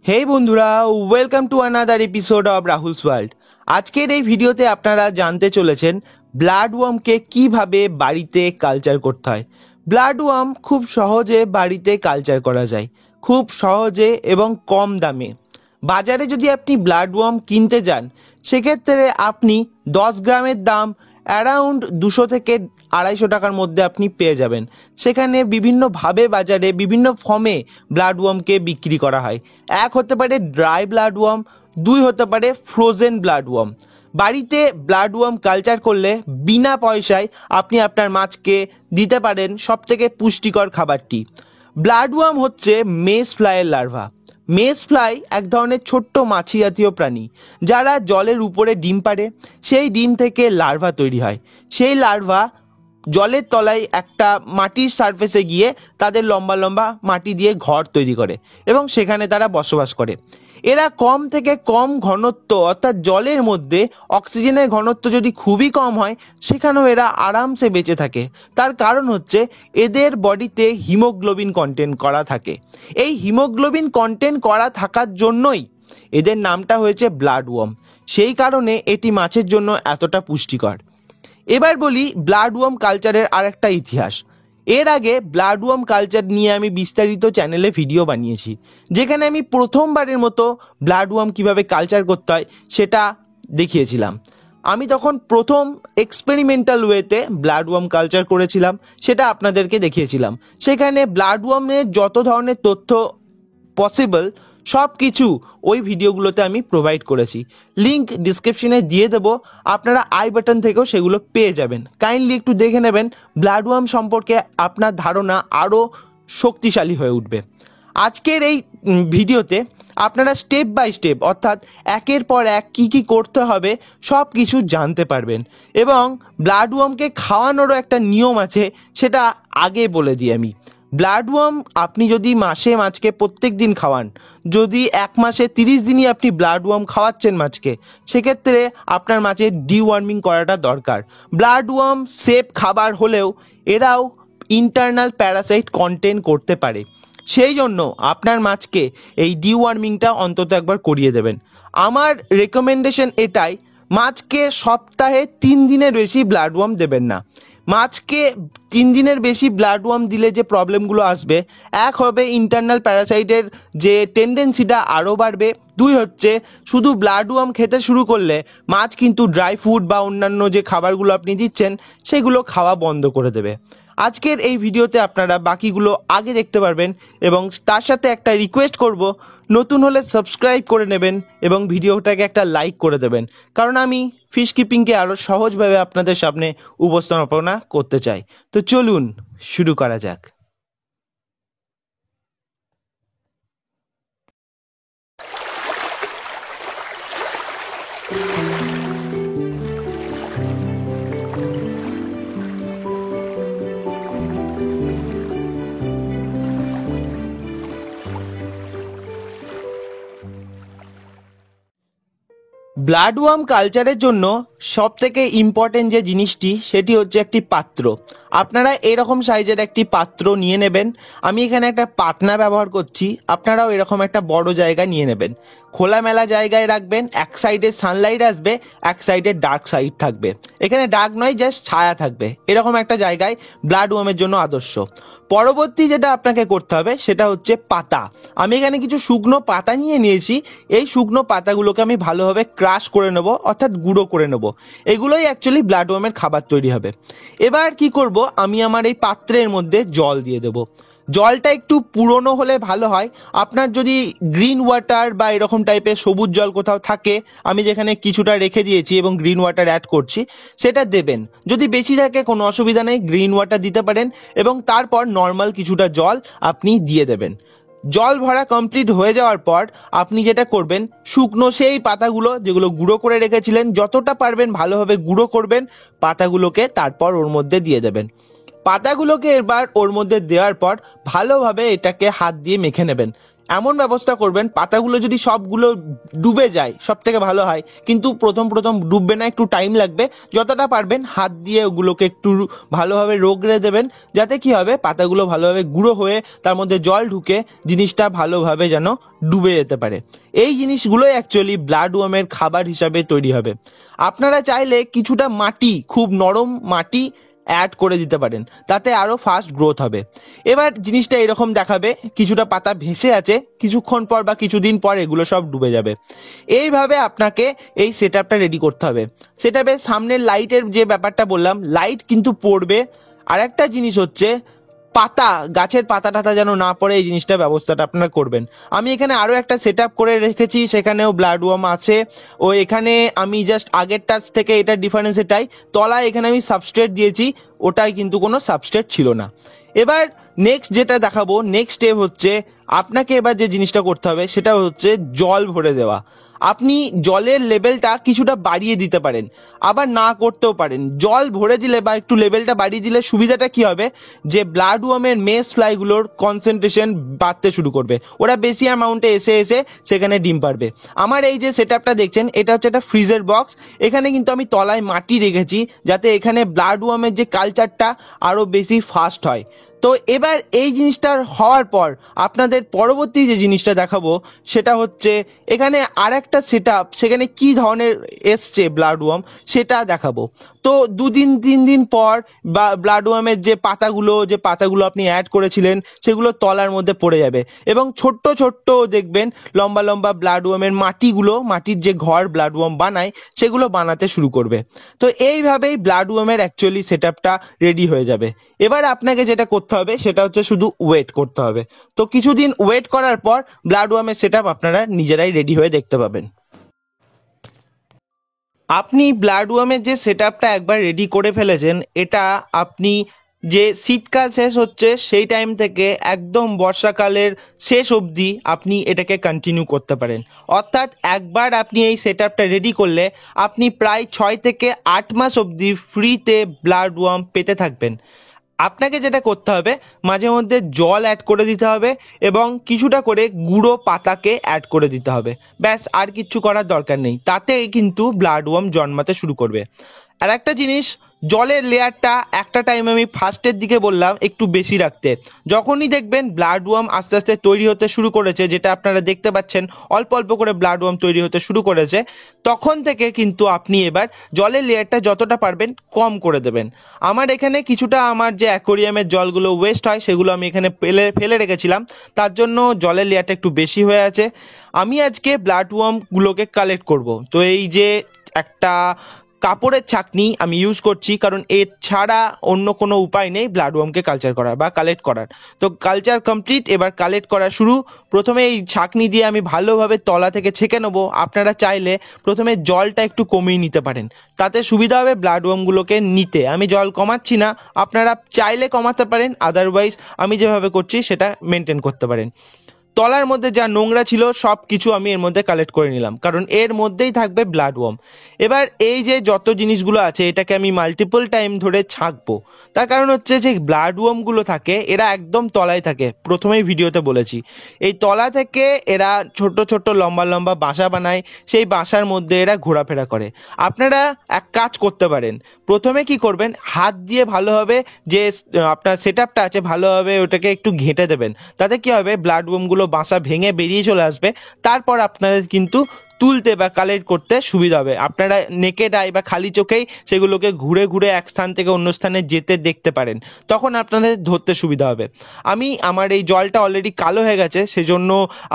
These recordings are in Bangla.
হেই বন্ধুরা, welcome to another episode of Rahul's world. আজকের এই ভিডিওতে আপনারা জানতে চলেছেন ব্লাড ওয়ার্মকে কিভাবে বাড়িতে কালচার করতে হয়। ব্লাড ওয়ার্ম খুব সহজে বাড়িতে কালচার করা যায়, খুব সহজে এবং কম দামে। বাজারে যদি আপনি ব্লাড ওয়ার্ম কিনতে যান, সেক্ষেত্রে আপনি 10 গ্রামের দাম অ্যারাউন্ড 200 থেকে 250 টাকার মধ্যে আপনি পেয়ে যাবেন। সেখানে বিভিন্নভাবে বাজারে বিভিন্ন ফর্মে ব্লাড ওয়ার্মকে বিক্রি করা হয়। এক হতে পারে ড্রাই ব্লাড ওয়ার্ম, দুই হতে পারে ফ্রোজেন ব্লাড ওয়ার্ম। বাড়িতে ব্লাড ওয়ার্ম কালচার করলে বিনা পয়সায় আপনি আপনার মাছকে দিতে পারেন সবথেকে পুষ্টিকর খাবারটি। ব্লাড ওয়ার্ম হচ্ছে মেজ ফ্লাইয়ের লার্ভা। মেজ ফ্লাই এক ধরনের ছোট্ট মাছি জাতীয় প্রাণী, যারা জলের উপরে ডিম পাড়ে। সেই ডিম থেকে লার্ভা তৈরি হয়। সেই লার্ভা জলের তলায় একটা মাটির সারফেসে গিয়ে তাদের লম্বা লম্বা মাটি দিয়ে ঘর তৈরি করে এবং সেখানে তারা বসবাস করে। এরা কম থেকে কম ঘনত্ব, অর্থাৎ জলের মধ্যে অক্সিজেনের ঘনত্ব যদি খুবই কম হয়, সেখানেও এরা আরামসে বেঁচে থাকে। তার কারণ হচ্ছে এদের বডিতে হিমোগ্লোবিন কন্টেন্ট করা থাকে। এই হিমোগ্লোবিন কন্টেন্ট করা থাকার জন্যই এদের নামটা হয়েছে ব্লাড ওয়ার্ম। সেই কারণে এটি মাছের জন্য এতটা পুষ্টিকর। এবার বলি ব্লাড ওয়ার্ম কালচারের আর একটা ইতিহাস। এর আগে ব্লাড ওয়ার্ম কালচার নিয়ে আমি বিস্তারিত চ্যানেলে ভিডিও বানিয়েছি, যেখানে আমি প্রথমবারের মতো ব্লাড ওয়ার্ম কিভাবে কালচার করতে হয় সেটা দেখিয়েছিলাম। আমি তখন প্রথম এক্সপেরিমেন্টাল ওয়েতে ব্লাড ওয়ার্ম কালচার করেছিলাম, সেটা আপনাদেরকে দেখিয়েছিলাম। সেখানে ব্লাড ওয়ার্মের যত ধরনের তথ্য পসিবল সব কিছু ওই ভিডিওগুলোতে আমি প্রোভাইড করেছি। লিংক ডিসক্রিপশনে দিয়ে দেবো, আপনারা আই বাটন থেকেও সেগুলো পেয়ে যাবেন। কাইন্ডলি একটু দেখে নেবেন, ব্লাড ওয়ার্ম সম্পর্কে আপনার ধারণা আরও শক্তিশালী হয়ে উঠবে। আজকের এই ভিডিওতে আপনারা স্টেপ বাই স্টেপ, অর্থাৎ একের পর এক কি কি করতে হবে সব কিছু জানতে পারবেন। এবং ব্লাড ওয়ার্মকে খাওয়ানোরও একটা নিয়ম আছে, সেটা আগে বলে দিই আমি। ব্লাড ওয়ার্ম আপনি যদি মাসে মাছকে প্রত্যেক দিন খাওয়ান, যদি 1 মাসে 30 দিনই আপনি ব্লাড ওয়ার্ম খাওয়াচ্ছেন মাছকে, সেক্ষেত্রে আপনার মাছের ডিওয়ার্মিং করাটা দরকার। ব্লাড ওয়ার্ম সেফ খাবার হলেও এরাও ইন্টারনাল প্যারাসাইট কন্টেন্ট করতে পারে। সেই জন্য আপনার মাছকে এই ডিওয়ার্মিংটা অন্তত একবার করিয়ে দেবেন। আমার রেকমেন্ডেশন এটাই, মাছকে সপ্তাহে 3 দিনের বেশি ব্লাড ওয়ার্ম দেবেন না। মাছকে 3 দিনের বেশি ব্লাড ওয়ার্ম দিলে যে প্রবলেমগুলো আসবে, এক হবে ইন্টারনাল প্যারাসাইটের যে টেন্ডেন্সিটা আরও বাড়বে। দুই হচ্ছে শুধু ব্লাড ওয়ার্ম খেতে শুরু করলে মাছ কিন্তু ড্রাই ফুড বা অন্যান্য যে খাবারগুলো আপনি দিচ্ছেন সেগুলো খাওয়া বন্ধ করে দেবে। আজকের এই ভিডিওতে আপনারা বাকিগুলো আগে দেখতে পারবেন এবং তার সাথে একটা রিকোয়েস্ট করব, নতুন হলে সাবস্ক্রাইব করে নেবেন এবং ভিডিওটাকে একটা লাইক করে দেবেন, কারণ আমি ফিশ কিপিংকে আরও সহজভাবে আপনাদের সামনে উপস্থাপনা করতে চাই। তো চলুন শুরু করা যাক। ব্লাড ওয়ার্ম কালচারের জন্য সব থেকে ইম্পর্টেন্ট যে জিনিসটি, সেটি হচ্ছে একটি পাত্র। আপনারা এরকম সাইজের একটি পাত্র নিয়ে নেবেন। আমি এখানে একটা পাতনা ব্যবহার করছি, আপনারাও এরকম একটা বড় জায়গা নিয়ে নেবেন। খোলামেলা জায়গায় রাখবেন, এক সাইডে সানলাইট আসবে, এক সাইডে ডার্ক সাইড থাকবে। এখানে ডার্ক নয়, জাস্ট ছায়া থাকবে। এরকম একটা জায়গায় ব্লাড ওয়ার্মের জন্য আদর্শ। পরবর্তী যেটা আপনাকে করতে হবে সেটা হচ্ছে পাতা। আমি এখানে কিছু শুকনো পাতা নিয়ে নিয়েছি। এই শুকনো পাতাগুলোকে আমি ভালোভাবে ক্রাশ করে নেব, অর্থাৎ গুঁড়ো করে নেব। এগুলোই অ্যাকচুয়ালি ব্লাড ওয়ার্মের খাবার তৈরি হবে। এবার কি করব, আমি আমার এই পাত্রের মধ্যে জল দিয়ে দেব। জলটা একটু পুরনো হলে ভালো হয়। আপনার যদি গ্রিন ওয়াটার বা এরকম টাইপের সবুজ জল কোথাও থাকে, আমি যেখানে কিছুটা রেখে দিয়েছি এবং গ্রিন ওয়াটার অ্যাড করছি, সেটা দেবেন। যদি বেশি থাকে কোনো অসুবিধা নেই, গ্রিন ওয়াটার দিতে পারেন এবং তারপর নর্মাল কিছুটা জল আপনি দিয়ে দেবেন। জল ভরা কমপ্লিট হয়ে যাওয়ার পর আপনি যেটা করবেন, শুকনো সেই পাতাগুলো যেগুলো গুঁড়ো করে রেখেছিলেন, যতটা পারবেন ভালোভাবে গুঁড়ো করবেন পাতাগুলোকে, তারপর ওর মধ্যে দিয়ে দেবেন। পাতাগুলোকে এবার ওর মধ্যে দেওয়ার পর ভালোভাবে এটাকে হাত দিয়ে মেখে নেবেন। এমন ব্যবস্থা করবেন পাতাগুলো যদি সবগুলো ডুবে যায় সব থেকে ভালো হয়, কিন্তু প্রথম প্রথম ডুববে না, একটু টাইম লাগবে। যতটা পারবেন হাত দিয়ে ওগুলোকে একটু ভালোভাবে রগড়ে দেবেন, যাতে কি হবে পাতাগুলো ভালোভাবে গুঁড়ো হয়ে তার মধ্যে জল ঢুকে জিনিসটা ভালোভাবে যেন ডুবে যেতে পারে। এই জিনিসগুলোই অ্যাকচুয়ালি ব্লাড ওয়ার্মের খাবার হিসাবে তৈরি হবে। আপনারা চাইলে কিছুটা মাটি, খুব নরম মাটি অ্যাড করে দিতে পারেন, তাতে আরো ফাস্ট গ্রোথ হবে। এবার জিনিসটা এরকম দেখাবে, কিছুটা পাতা ভেসে আছে, কিছুক্ষণ পর বা কিছুদিন পর এগুলো সব ডুবে যাবে। এইভাবে আপনাকে এই সেটআপটা রেডি করতে হবে। সেটআপের সামনের লাইটের যে ব্যাপারটা বললাম, লাইট কিন্তু পড়বে। আর একটা জিনিস হচ্ছে পাতা, গাছের পাতা টাতা যেন না পড়ে, এই জিনিসটা ব্যবস্থাটা আপনারা করবেন। আমি এখানে আরো একটা সেটআপ করে রেখেছি, সেখানেও ব্লাড ওয়ার্ম আছে। ও এখানে আমি জাস্ট আগের টাচ থেকে এটার ডিফারেন্স এটাই, তলায় এখানে আমি সাবস্ট্রেট দিয়েছি, ওটাই কিন্তু কোনো সাবস্ট্রেট ছিল না। এবার নেক্সট যেটা দেখাবো, নেক্সট স্টেপ হচ্ছে আপনাকে এবার যে জিনিসটা করতে হবে সেটা হচ্ছে জল ভরে দেওয়া। আপনি জলের লেভেলটা কিছুটা বাড়িয়ে দিতে পারেন, আবার না করতেও পারেন। জল ভরে দিলে বা একটু লেভেলটা বাড়িয়ে দিলে সুবিধাটা কি হবে, যে ব্লাড ওয়ার্মের মেস ফ্লাইগুলোর কনসেন্ট্রেশন বাড়তে শুরু করবে, ওরা বেশি অ্যামাউন্টে এসে এসে সেখানে ডিম পারবে। আমার এই যে সেটআপটা দেখছেন, এটা হচ্ছে একটা ফ্রিজের বক্স। এখানে কিন্তু আমি তলায় মাটি রেখেছি, যাতে এখানে ব্লাড ওয়ার্মের যে কালচারটা আরো বেশি ফাস্ট হয়। তো এবার এই জিনিসটার হওয়ার পর আপনাদের পরবর্তী যে জিনিসটা দেখাবো সেটা হচ্ছে এখানে আর একটা সেটআপ, সেখানে কি ধরনের এসছে ব্লাড ওয়ার্ম সেটা দেখাবো। তো 2-3 দিন পর বা ব্লাড ওয়ার্মের যে পাতাগুলো আপনি অ্যাড করেছিলেন সেগুলো তলার মধ্যে পড়ে যাবে, এবং ছোট্ট ছোট্ট দেখবেন লম্বা লম্বা ব্লাড ওয়ার্মের মাটির যে ঘর ব্লাড ওয়ার্ম বানায় সেগুলো বানাতে শুরু করবে। তো এইভাবেই ব্লাড ওয়ার্মের অ্যাকচুয়ালি সেটআপটা রেডি হয়ে যাবে। এবার আপনাকে যেটা করতে হবে সেটা হচ্ছে শুধু ওয়েট করতে হবে। তো কিছুদিন ওয়েট করার পর ব্লাড ওয়ার্মের সেটআপ আপনারা নিজেরাই রেডি হয়ে দেখতে পাবেন। আপনি ব্লাড ওয়ার্মের যে সেটআপটা একবার রেডি করে ফেলেছেন, এটা আপনি যে শীতকাল শেষ হচ্ছে সেই টাইম থেকে একদম বর্ষাকালের শেষ অবধি আপনি এটাকে কন্টিনিউ করতে পারেন। অর্থাৎ একবার আপনি এই সেটআপটা রেডি করলে আপনি প্রায় 6 থেকে 8 মাস অবধি ফ্রিতে ব্লাড ওয়ার্ম পেতে থাকবেন। আপনাকে যেটা করতে হবে, মাঝে মধ্যে জল অ্যাড করে দিতে হবে এবং কিছুটা করে গুঁড়ো পাতাকে অ্যাড করে দিতে হবে। ব্যাস, আর কিচ্ছু করার দরকার নেই, তাতেই কিন্তু ব্লাড ওয়ার্ম জন্মাতে শুরু করবে। আর একটা জিনিস, জলের লেয়ারটা একটা টাইম আমি ফার্স্টের দিকে বললাম একটু বেশি রাখতে। যখনই দেখবেন ব্লাড ওয়ার্ম আস্তে আস্তে তৈরি হতে শুরু করেছে, যেটা আপনারা দেখতে পাচ্ছেন অল্প অল্প করে ব্লাড ওয়ার্ম তৈরি হতে শুরু করেছে, তখন থেকে কিন্তু আপনি এবার জলের লেয়ারটা যতটা পারবেন কম করে দেবেন। আমার এখানে কিছুটা আমার যে অ্যাকোরিয়ামের জলগুলো ওয়েস্ট হয় সেগুলো আমি এখানে ফেলে ফেলে রেখেছিলাম, তার জন্য জলের লেয়ারটা একটু বেশি হয়ে আছে। আমি আজকে ব্লাড ওয়ার্মগুলোকে কালেক্ট করব। তো এই যে একটা কাপড়ের ছাঁকনি আমি ইউজ করছি, কারণ এর ছাড়া অন্য কোনো উপায় নেই ব্লাড ওয়ার্মকে কালচার করার বা কালেক্ট করার। তো কালচার কমপ্লিট, এবার কালেক্ট করা শুরু। প্রথমে এই ছাঁকনি দিয়ে আমি ভালোভাবে তলা থেকে ছেঁকে নেবো। আপনারা চাইলে প্রথমে জলটা একটু কমিয়ে নিতে পারেন, তাতে সুবিধা হবে ব্লাড ওয়ার্মগুলোকে নিতে। আমি জল কমাচ্ছি না, আপনারা চাইলে কমাতে পারেন, আদারওয়াইজ আমি যেভাবে করছি সেটা মেনটেন করতে পারেন। তলার মধ্যে যা নোংরা ছিল সব কিছু আমি এর মধ্যে কালেক্ট করে নিলাম, কারণ এর মধ্যেই থাকবে ব্লাড ওয়ার্ম। এবার এই যে যত জিনিসগুলো আছে এটাকে আমি মাল্টিপল টাইম ধরে ছাঁকবো। তার কারণ হচ্ছে যে ব্লাড ওয়ার্মগুলো থাকে এরা একদম তলায় থাকে, প্রথমেই ভিডিওতে বলেছি। এই তলা থেকে এরা ছোট ছোট লম্বা লম্বা বাসা বানায়, সেই বাসার মধ্যে এরা ঘোরাফেরা করে। আপনারা এক কাজ করতে পারেন, প্রথমে কি করবেন, হাত দিয়ে ভালোভাবে যে আপনার সেটআপটা আছে ভালোভাবে ওটাকে একটু ঘেঁটে দেবেন। তাতে কি হবে, ব্লাড ওয়ার্মগুলো বাসা ভেঙে বেরিয়ে চলে আসবে। তারপর আপনাদের কিন্তু তুলতে বা কালেক্ট করতে সুবিধা হবে। আপনারা নেকেড আই বা খালি চোখেই সেগুলোকে ঘুরে ঘুরে এক স্থান থেকে অন্য স্থানে যেতে দেখতে পারেন, তখন আপনাদের ধরতে সুবিধা হবে। আমার এই জলটা অলরেডি কালো হয়ে গেছে, সেজন্য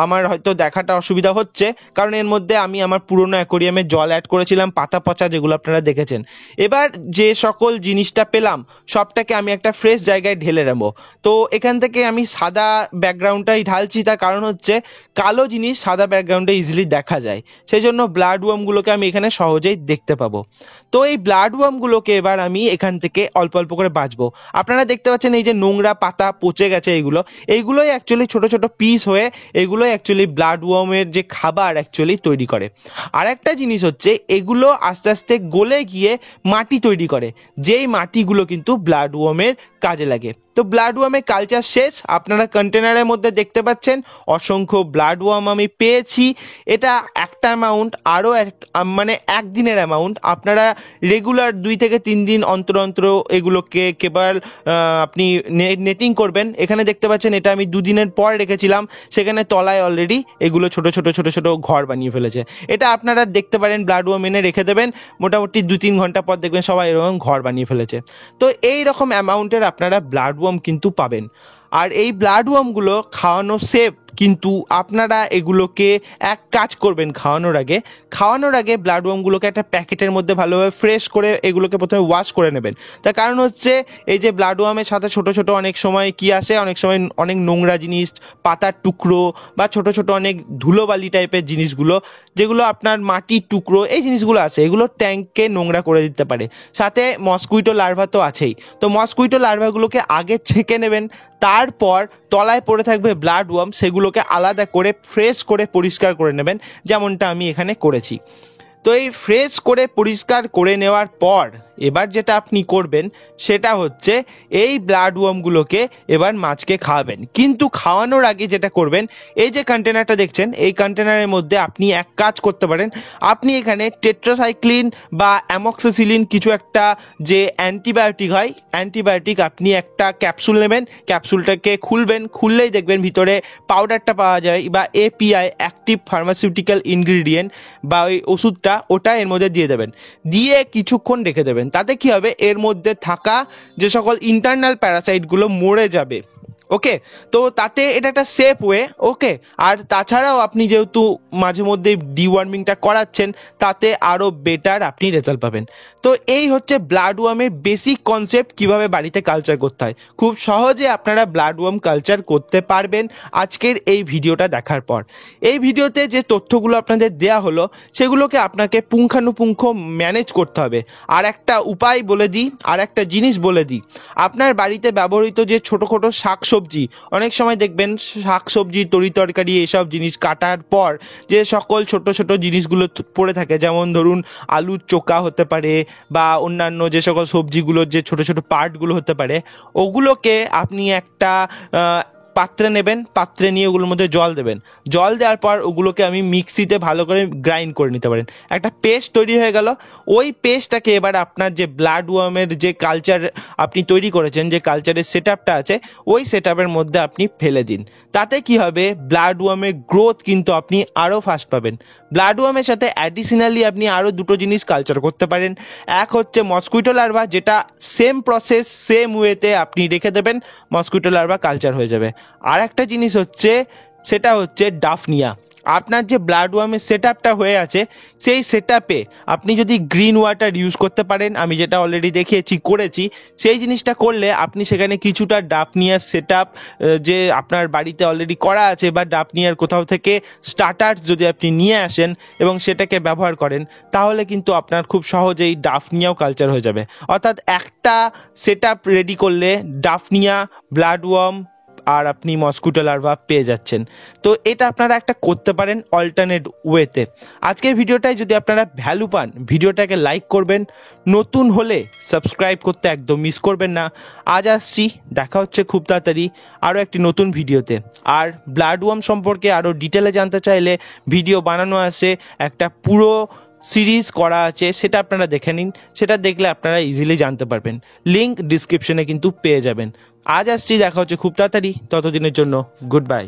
আমার হয়তো দেখাটা অসুবিধা হচ্ছে, কারণ এর মধ্যে আমি আমার পুরোনো অ্যাকোরিয়ামের জল অ্যাড করেছিলাম, পাতা পচা, যেগুলো আপনারা দেখেছেন। এবার যে সকল জিনিসটা পেলাম সবটাকে আমি একটা ফ্রেশ জায়গায় ঢেলে নেবো। তো এখান থেকে আমি সাদা ব্যাকগ্রাউন্ডটাই ঢালছি, তার কারণ হচ্ছে কালো জিনিস সাদা ব্যাকগ্রাউন্ডে ইজিলি দেখা যায়। সেই জন্য ব্লাড ওয়ার্মগুলোকে আমি এখানে সহজেই দেখতে পাবো। তো এই ব্লাড ওয়ার্মগুলোকে এবার আমি এখান থেকে অল্প অল্প করে বাঁচবো। আপনারা দেখতে পাচ্ছেন এই যে নোংরা পাতা পচে গেছে, এইগুলোই অ্যাকচুয়ালি ছোট ছোট পিস হয়ে এগুলোই অ্যাকচুয়ালি ব্লাড ওয়ার্মের যে খাবার অ্যাকচুয়ালি তৈরি করে। আর একটা জিনিস হচ্ছে এগুলো আস্তে আস্তে গলে গিয়ে মাটি তৈরি করে, যেই মাটিগুলো কিন্তু ব্লাড ওয়ার্মের কাজে লাগে। তো ব্লাড ওয়ার্মের কালচার শেষ। আপনারা কন্টেনারের মধ্যে দেখতে পাচ্ছেন অসংখ্য ব্লাড ওয়ার্ম আমি পেয়েছি। এটা একটা অ্যামাউন্ট, আরও মানে একদিনের অ্যামাউন্ট। আপনারা রেগুলার 2 থেকে 3 দিন অন্তর অন্তর এগুলোকে কেবল আপনি নেটিং করবেন। এখানে দেখতে পাচ্ছেন এটা আমি 2 দিনের পর রেখেছিলাম, সেখানে তলায় অলরেডি এগুলো ছোট ছোট ছোট ছোট ঘর বানিয়ে ফেলেছে। এটা আপনারা দেখতে পারেন, ব্লাড ওয়ার্ম এনে রেখে দেবেন, মোটামুটি 2-3 ঘন্টা পর দেখবেন সবাই এরকম ঘর বানিয়ে ফেলেছে। তো এই রকম অ্যামাউন্টের আপনারা ব্লাড ওয়ার্ম কিন্তু পাবেন। আর এই ব্লাড ওয়ার্মগুলো খাওয়ানো সেফ, কিন্তু আপনারা এগুলোকে এক কাজ করবেন, খাওয়ানোর আগে ব্লাড ওয়ার্মগুলোকে একটা প্যাকেটের মধ্যে ভালোভাবে ফ্রেশ করে এগুলোকে প্রথমে ওয়াশ করে নেবেন। তার কারণ হচ্ছে এই যে ব্লাড ওয়ার্মের সাথে ছোট ছোট অনেক সময় কি আসে, অনেক সময় অনেক নোংরা জিনিস, পাতার টুকরো বা ছোট ছোট অনেক ধুলোবালি টাইপের জিনিসগুলো, যেগুলো আপনার মাটির টুকরো, এই জিনিসগুলো আছে, এগুলো ট্যাঙ্ককে নোংরা করে দিতে পারে। সাথে মসকুইটো লার্ভা তো আছেই। তো মসকুইটো লার্ভাগুলোকে আগে ছেঁকে নেবেন, তারপর তলায় পড়ে থাকবে ব্লাড ওয়ার্ম, সেগুলোকে আলাদা করে ফ্রেশ করে পরিষ্কার করে নেবেন, যেমনটা আমি এখানে করেছি। তো এই ফ্রেশ করে পরিষ্কার করে নেওয়ার পর এবার যেটা আপনি করবেন সেটা হচ্ছে এই ব্লাড ওয়ার্মগুলোকে এবার মাছকে খাওয়াবেন। কিন্তু খাওয়ানোর আগে যেটা করবেন, এই যে কন্টেনারটা দেখছেন, এই কন্টেনারের মধ্যে আপনি এক কাজ করতে পারেন। আপনি এখানে টেট্রাসাইক্লিন বা অ্যামক্সিসিলিন কিছু একটা যে অ্যান্টিবায়োটিক হয়, অ্যান্টিবায়োটিক আপনি একটা ক্যাপসুল নেবেন, ক্যাপসুলটাকে খুলবেন, খুললেই দেখবেন ভিতরে পাউডারটা পাওয়া যায় বা এপিআই, অ্যাক্টিভ ফার্মাসিউটিক্যাল ইনগ্রিডিয়েন্ট বা ওই ওষুধটা, ওটা এর মধ্যে দিয়ে দেবেন, দিয়ে কিছুক্ষণ রেখে দেবেন। তাতে কি হবে, এর মধ্যে থাকা যে সকল ইন্টারনাল প্যারাসাইটগুলো মরে যাবে। ওকে, তো তাতে এটা একটা সেফ ওয়ে। ওকে, আর তাছাড়াও আপনি যেহেতু মাঝে মধ্যে ডিওয়ার্মিংটা করাচ্ছেন, তাতে আরও বেটার আপনি রেজাল্ট পাবেন। তো এই হচ্ছে ব্লাড ওয়ার্মের বেসিক কনসেপ্ট, কিভাবে বাড়িতে কালচার করতে হয়। খুব সহজে আপনারা ব্লাড ওয়ার্ম কালচার করতে পারবেন আজকের এই ভিডিওটা দেখার পর। এই ভিডিওতে যে তথ্যগুলো আপনাদের দেয়া হলো সেগুলোকে আপনাকে পুঙ্খানুপুঙ্খ ম্যানেজ করতে হবে। আর একটা উপায় বলে দিই, আর একটা জিনিস বলে দিই, আপনার বাড়িতে ব্যবহৃত যে ছোটোখাটো শাকসবজি, অনেক সময় দেখবেন শাকসবজি, তরি তরকারি, এসব জিনিস কাটার পর যে সকল ছোট ছোট জিনিসগুলো পড়ে থাকে, যেমন ধরুন আলুর চোকা হতে পারে বা অন্যান্য যে সকল সবজিগুলোর যে ছোট ছোট পার্টগুলো হতে পারে, ওগুলোকে আপনি একটা পাত্রে নেবেন, পাত্রে নিয়ে ওগুলোর মধ্যে জল দেবেন, জল দেওয়ার পর ওগুলোকে আমি মিক্সিতে ভালো করে গ্রাইন্ড করে নিতে পারেন, একটা পেস্ট তৈরি হয়ে গেল। ওই পেস্টটাকে এবার আপনার যে ব্লাড ওয়ার্মের যে কালচার আপনি তৈরি করেছেন, যে কালচারের সেট আপটা আছে, ওই সেট আপের মধ্যে আপনি ফেলে দিন। তাতে কি হবে, ব্লাড ওয়ার্মের গ্রোথ কিন্তু আপনি আরও ফাস্ট পাবেন। ব্লাড ওয়ার্মের সাথে অ্যাডিশনালি আপনি আরও দুটো জিনিস কালচার করতে পারেন। এক হচ্ছে মসকুইটো লার্ভা, যেটা সেম প্রসেস, সেম ওয়েতে আপনি রেখে দেবেন, মসকুইটো লার্ভা কালচার হয়ে যাবে। আর একটা জিনিস হচ্ছে, সেটা হচ্ছে ডাফনিয়া। আপনার যে ব্লাড ওয়ার্মের সেট আপটা হয়ে আছে, সেই সেট আপে আপনি যদি গ্রিন ওয়াটার ইউজ করতে পারেন, আমি যেটা অলরেডি করেছি, সেই জিনিসটা করলে আপনি সেখানে কিছুটা ডাফনিয়ার সেট আপ যে আপনার বাড়িতে অলরেডি করা আছে, বা ডাফনিয়ার কোথাও থেকে স্টার্টার্স যদি আপনি নিয়ে আসেন এবং সেটাকে ব্যবহার করেন, তাহলে কিন্তু আপনার খুব সহজেই ডাফনিয়াও কালচার হয়ে যাবে। অর্থাৎ একটা সেট আপ রেডি করলে ডাফনিয়া, ব্লাড ওয়ার্ম আর আপনি মসকুইটো লার্ভা পেয়ে যাচ্ছেন। তো এটা আপনারা একটা করতে পারেন অল্টারনেট ওয়েতে। আজকের ভিডিওটায় যদি আপনারা ভ্যালু পান, ভিডিওটাকে লাইক করবেন, নতুন হলে সাবস্ক্রাইব করতে একদম মিস করবেন না। আজ আসছি, দেখা হচ্ছে খুব তাড়াতাড়ি আরও একটি নতুন ভিডিওতে। আর ব্লাড ওয়ার্ম সম্পর্কে আরও ডিটেলে জানতে চাইলে ভিডিও বানানো আছে, একটা পুরো সিরিজ করা আছে, সেটা আপনারা দেখে নিন, সেটা দেখলে আপনারা ইজিলি জানতে পারবেন। লিঙ্ক ডিসক্রিপশনে কিন্তু পেয়ে যাবেন। আজ আসছি, দেখা হচ্ছে খুব তাড়াতাড়ি, ততদিনের জন্য গুড বাই।